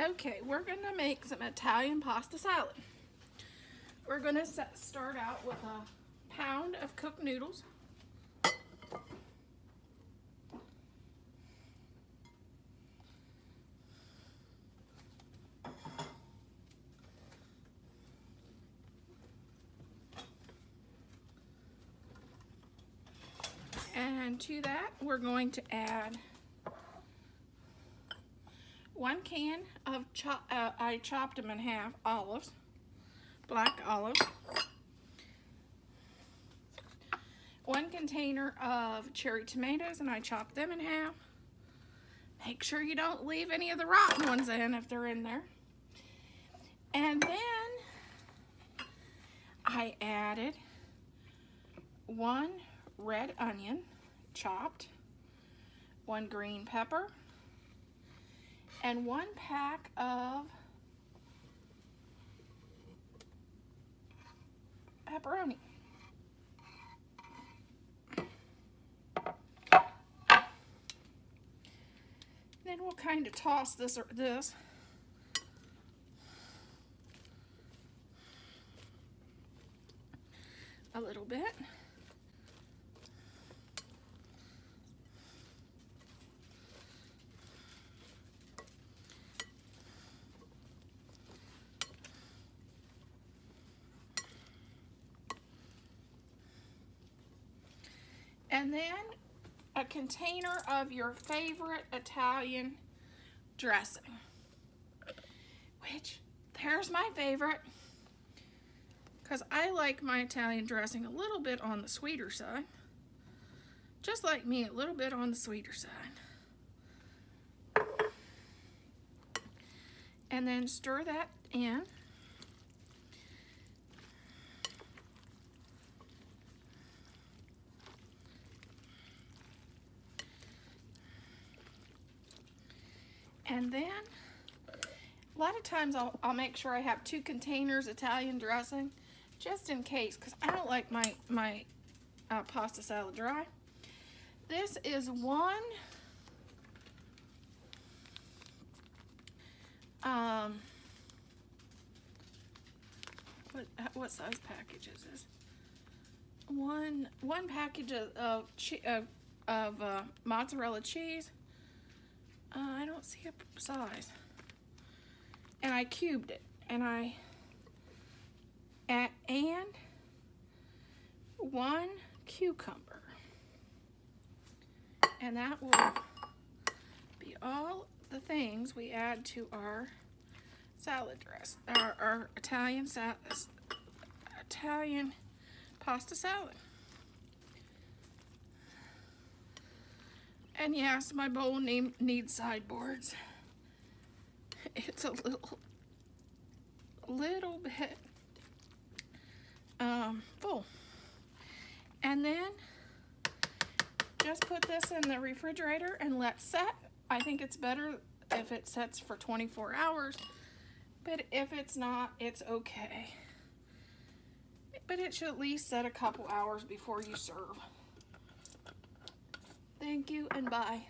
Okay, we're gonna make some Italian pasta salad. We're gonna start out with a pound of cooked noodles. And to that, we're going to add 1 can of, I chopped them in half, olives, black olives. 1 container of cherry tomatoes, and I chopped them in half. Make sure you don't leave any of the rotten ones in if they're in there. And then I added 1 red onion, chopped, 1 green pepper, and 1 pack of pepperoni. Then we'll kind of toss this a little bit. And then a container of your favorite Italian dressing, which there's my favorite, because I like my Italian dressing a little bit on the sweeter side, just like me, a little bit on the sweeter side. And then stir that in. And then, a lot of times I'll make sure I have 2 containers Italian dressing, just in case, because I don't like my pasta salad dry. This is 1, what size package is this? One package of mozzarella cheese. I don't see a size. And I cubed it. And and 1 cucumber. And that will be all the things we add to our salad dress, our Italian pasta salad. And yes, my bowl needs sideboards. It's a little bit full. And then just put this in the refrigerator and let set. I think it's better if it sets for 24 hours, but if it's not, it's okay. But it should at least set a couple hours before you serve. Thank you and bye.